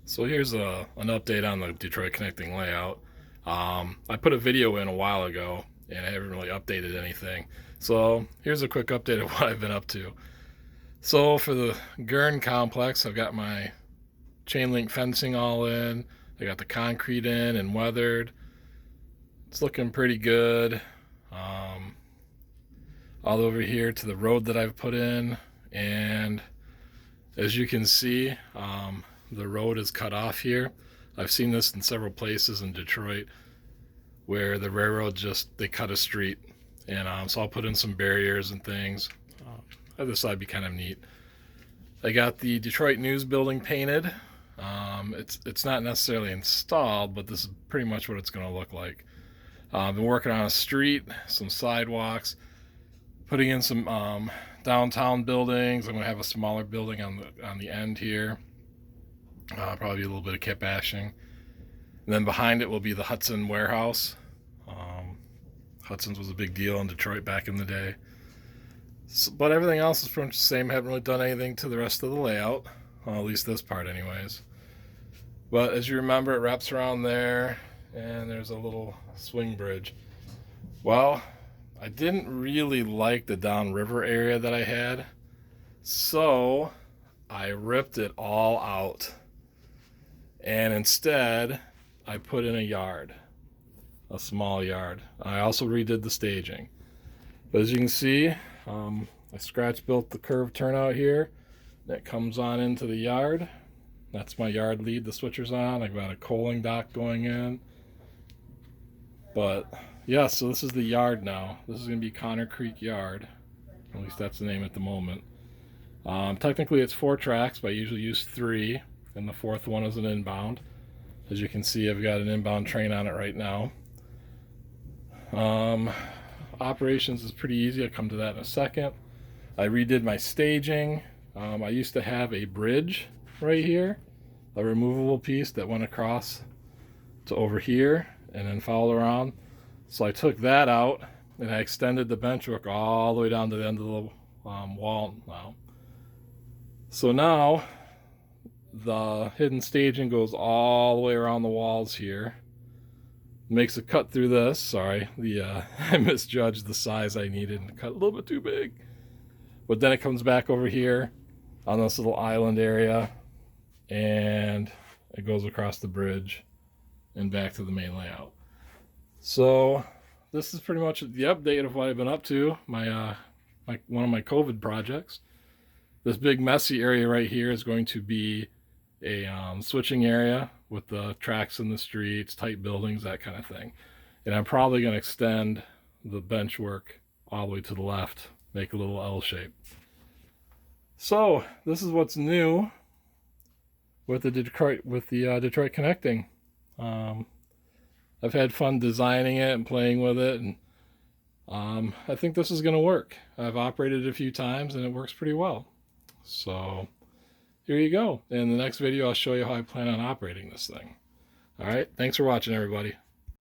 So here's an update on the Detroit Connecting layout. I put a video in a while ago and I haven't really updated anything. So here's a quick update of what I've been up to. So for the Gurn complex, I've got my chain link fencing all in. I got the concrete in and weathered. It's looking pretty good. Um, all over here to the road that I've put in, and as you can see, the road is cut off here. I've seen this in several places in Detroit where the railroad they cut a street, and so I'll put in some barriers and things. I just thought it'd be kind of neat. I got the Detroit News building painted. It's not necessarily installed, but this is pretty much what it's going to look like. I've been working on a street, some sidewalks, putting in some downtown buildings. I'm going to have a smaller building on the end here. Probably a little bit of kit bashing. And then behind it will be the Hudson warehouse. Hudson's was a big deal in Detroit back in the day. So, but everything else is pretty much the same. I haven't really done anything to the rest of the layout. Well, at least this part anyways. But as you remember, it wraps around there, and there's a little swing bridge. Well, I didn't really like the downriver area that I had, so I ripped it all out. And instead, I put in a yard, a small yard. I also redid the staging. But as you can see, I scratch built the curved turnout here that comes on into the yard. That's my yard lead the switcher's on. I've got a coaling dock going in. But yeah, so this is the yard now. This is going to be Connor Creek Yard. At least that's the name at the moment. Technically it's 4 tracks, but I usually use 3, and the 4th one is an inbound. As you can see, I've got an inbound train on it right now. Operations is pretty easy. I'll come to that in a second. I redid my staging. I used to have a bridge right here, a removable piece that went across to over here and then followed around. So I took that out and I extended the benchwork all the way down to the end of the wall now. So now the hidden staging goes all the way around the walls here. Makes a cut through this. Sorry, I misjudged the size I needed and cut a little bit too big. But then it comes back over here on this little island area, and it goes across the bridge and back to the main layout. So this is pretty much the update of what I've been up to. My one of my COVID projects. This big messy area right here is going to be a switching area with the tracks in the streets, tight buildings, that kind of thing. And I'm probably going to extend the bench work all the way to the left, make a little L shape. So this is what's new with the Detroit Connecting. I've had fun designing it and playing with it, and I think this is going to work. I've operated it a few times and it works pretty well. So here you go. In the next video, I'll show you how I plan on operating this thing. All right. Thanks for watching, everybody.